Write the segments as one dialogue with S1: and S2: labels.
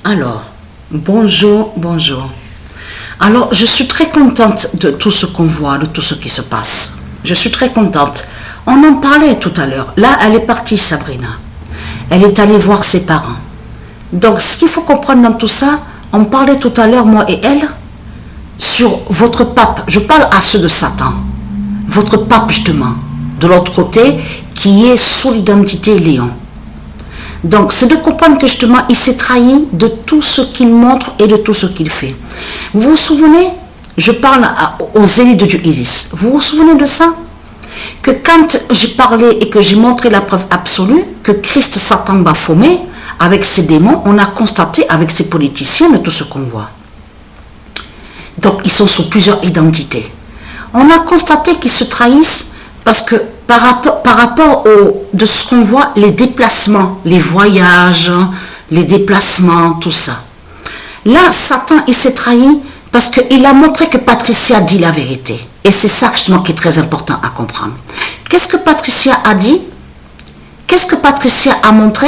S1: Alors, bonjour, bonjour. Alors, je suis très contente de tout ce qu'on voit, de tout ce qui se passe. Je suis très contente. On en parlait tout à l'heure. Là, elle est partie, Sabrina. Elle est allée voir ses parents. Donc, ce qu'il faut comprendre dans tout ça, on parlait tout à l'heure, moi et elle, sur votre pape. Je parle à ceux de Satan. Votre pape, justement, de l'autre côté, qui est sous l'identité Léon. Donc, c'est de comprendre que justement, il s'est trahi de tout ce qu'il montre et de tout ce qu'il fait. Vous vous souvenez, je parle aux élites de Dieu Isis. Vous vous souvenez de ça? Que quand j'ai parlé et que j'ai montré la preuve absolue que Christ Satan Baphomet, avec ses démons, on a constaté avec ses politiciens de tout ce qu'on voit. Donc, ils sont sous plusieurs identités. On a constaté qu'ils se trahissent parce que par rapport de ce qu'on voit, les déplacements, les voyages, les déplacements, tout ça. Là, Satan, il s'est trahi parce qu'il a montré que Patricia dit la vérité. Et c'est ça justement qui est très important à comprendre. Qu'est-ce que Patricia a dit? Qu'est-ce que Patricia a montré?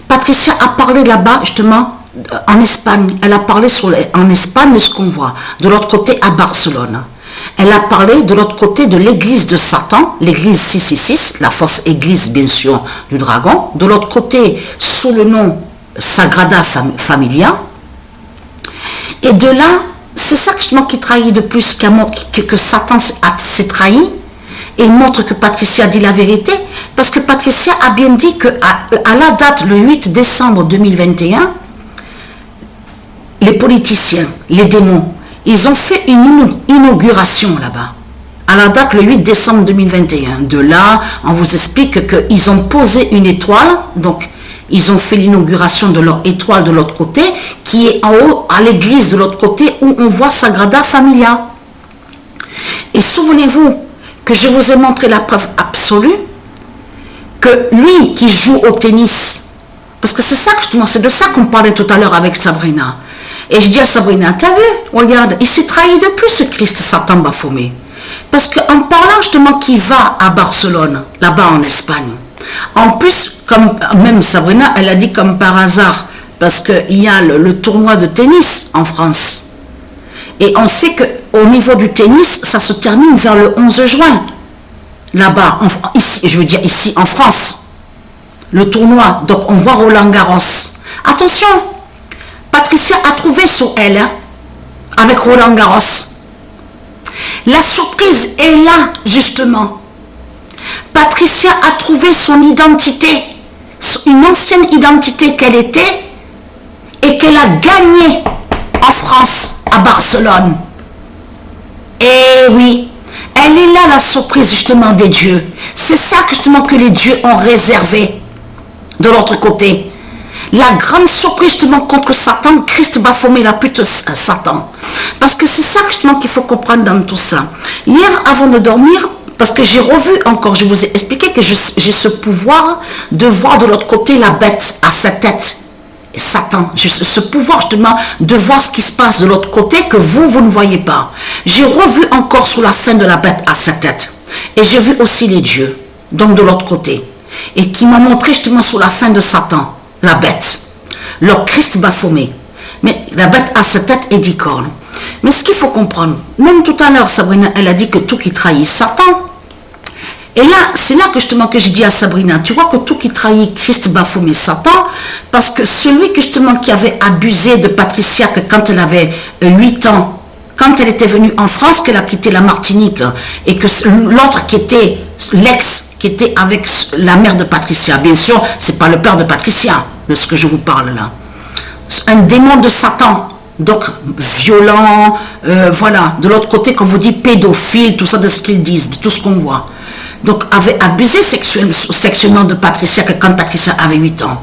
S1: Patricia a parlé là-bas, justement, en Espagne. Elle a parlé en Espagne de ce qu'on voit. De l'autre côté, à Barcelone. Elle a parlé de l'autre côté de l'église de Satan, l'église 666, la fausse église bien sûr du dragon. De l'autre côté, sous le nom Sagrada Familia. Et de là, c'est ça qui trahit de plus, que Satan s'est trahi et montre que Patricia dit la vérité. Parce que Patricia a bien dit qu'à la date, le 8 décembre 2021, les politiciens, les démons, ils ont fait une inauguration là-bas, à la date le 8 décembre 2021. De là, on vous explique qu'ils ont posé une étoile, donc ils ont fait l'inauguration de leur étoile de l'autre côté, qui est en haut à l'église de l'autre côté où on voit Sagrada Familia. Et souvenez-vous que je vous ai montré la preuve absolue que lui qui joue au tennis, parce que c'est ça justement, c'est de ça qu'on parlait tout à l'heure avec Sabrina. Et je dis à Sabrina, t'as vu, regarde, il s'est trahi de plus ce Christ Satan Baphomet. Parce qu'en parlant justement qu'il va à Barcelone, là-bas en Espagne, en plus, comme même Sabrina, elle a dit comme par hasard, parce qu'il y a le tournoi de tennis en France. Et on sait qu'au niveau du tennis, ça se termine vers le 11 juin. Là-bas, ici, je veux dire ici en France. Le tournoi, donc on voit Roland Garros. Attention! Patricia a trouvé sur elle, avec Roland Garros. La surprise est là, justement. Patricia a trouvé son identité, une ancienne identité qu'elle était, et qu'elle a gagnée en France, à Barcelone. Et oui, elle est là, la surprise, justement, des dieux. C'est ça, justement, que les dieux ont réservé de l'autre côté. La grande surprise justement contre Satan, Christ Baphomet, la pute Satan. Parce que c'est ça justement qu'il faut comprendre dans tout ça. Hier, avant de dormir, parce que j'ai revu encore, je vous ai expliqué que j'ai ce pouvoir de voir de l'autre côté la bête à sa tête. Satan, j'ai ce pouvoir justement de voir ce qui se passe de l'autre côté que vous ne voyez pas. J'ai revu encore sous la fin de la bête à sa tête. Et j'ai vu aussi les dieux, donc de l'autre côté. Et qui m'a montré justement sous la fin de Satan. La bête, leur Christ Baphomet. Mais la bête a sa tête et 10 cornes. Mais ce qu'il faut comprendre, même tout à l'heure, Sabrina, elle a dit que tout qui trahit Satan. Et là, c'est là que justement que je dis à Sabrina, tu vois que tout qui trahit Christ Baphomet, Satan, parce que celui que justement qui avait abusé de Patricia, que quand elle avait 8 ans, quand elle était venue en France, qu'elle a quitté la Martinique, et que l'autre qui était l'ex, qui était avec la mère de Patricia, bien sûr, c'est pas le père de Patricia, de ce que je vous parle là. Un démon de Satan, donc violent, voilà. De l'autre côté, quand vous dit pédophile, tout ça de ce qu'ils disent, de tout ce qu'on voit. Donc avait abusé sexuellement de Patricia, que quand Patricia avait 8 ans.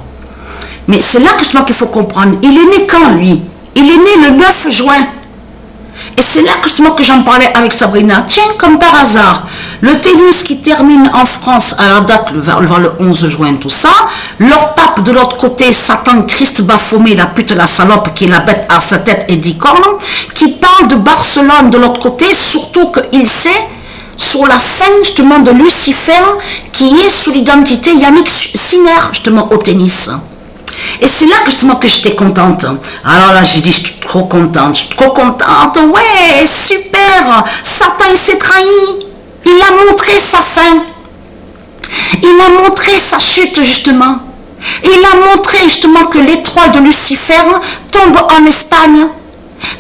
S1: Mais c'est là justement qu'il faut comprendre. Il est né quand, lui? Il est né le 9 juin. Et c'est là justement que j'en parlais avec Sabrina. Tiens, comme par hasard, le tennis qui termine en France à la date vers le 11 juin, tout ça, leur pape de l'autre côté, Satan, Christ Baphomet, la pute, la salope, qui est la bête à sa tête et 10 cornes, qui parle de Barcelone de l'autre côté, surtout qu'il sait, sur la fin justement de Lucifer, qui est sous l'identité Yannick Sinner, justement au tennis. Et c'est là que justement que j'étais contente. Alors là, j'ai dit, je suis trop contente, je suis trop contente. Ouais, super. Satan, il s'est trahi. Il a montré sa fin. Il a montré sa chute, justement. Il a montré justement que l'étoile de Lucifer tombe en Espagne.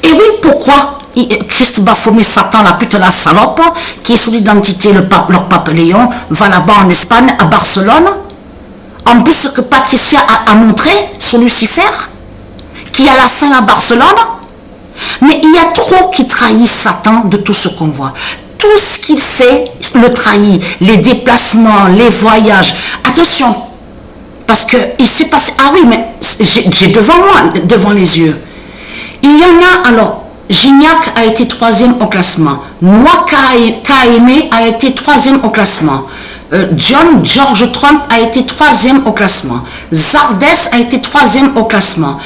S1: Et oui, pourquoi Christ Baphomet, Satan, la pute, la salope, qui est sous l'identité, leur pape Léon, va là-bas en Espagne, à Barcelone. En plus, ce que Patricia a montré sur Lucifer, qui a la fin à Barcelone. Mais il y a trop qui trahit Satan de tout ce qu'on voit. Tout ce qu'il fait le trahit. Les déplacements, les voyages. Attention, parce que il s'est passé... Ah oui, mais j'ai devant moi, devant les yeux. Il y en a, alors, Gignac a été 3e au classement. Noah Kaemé a été 3e au classement. George Trump a été 3e au classement. Zardès a été 3e au classement.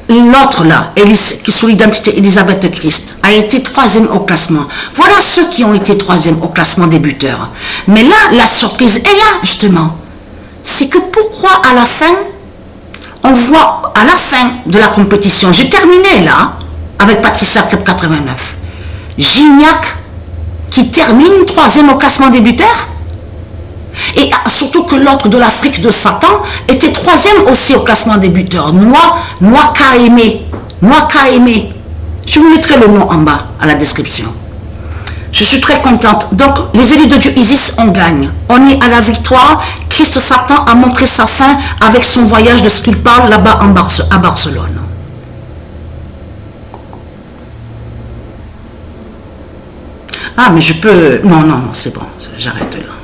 S1: L'autre là, qui sous l'identité Elisabeth Christ, a été 3e au classement. Voilà ceux qui ont été 3e au classement des buteurs. Mais là, la surprise est là, justement. C'est que pourquoi à la fin, on voit à la fin de la compétition, j'ai terminé là, avec Patricia Top 89, Gignac qui termine 3e au classement des buteurs. Et surtout que l'autre de l'Afrique de Satan était 3e aussi au classement des buteurs. Noah Kaemé. Je vous mettrai le nom en bas à la description. Je suis très contente. Donc, les élus de Dieu Isis, on gagne. On est à la victoire. Christ Satan a montré sa fin avec son voyage de ce qu'il parle là-bas à Barcelone. Ah, mais je peux... Non, c'est bon. J'arrête là.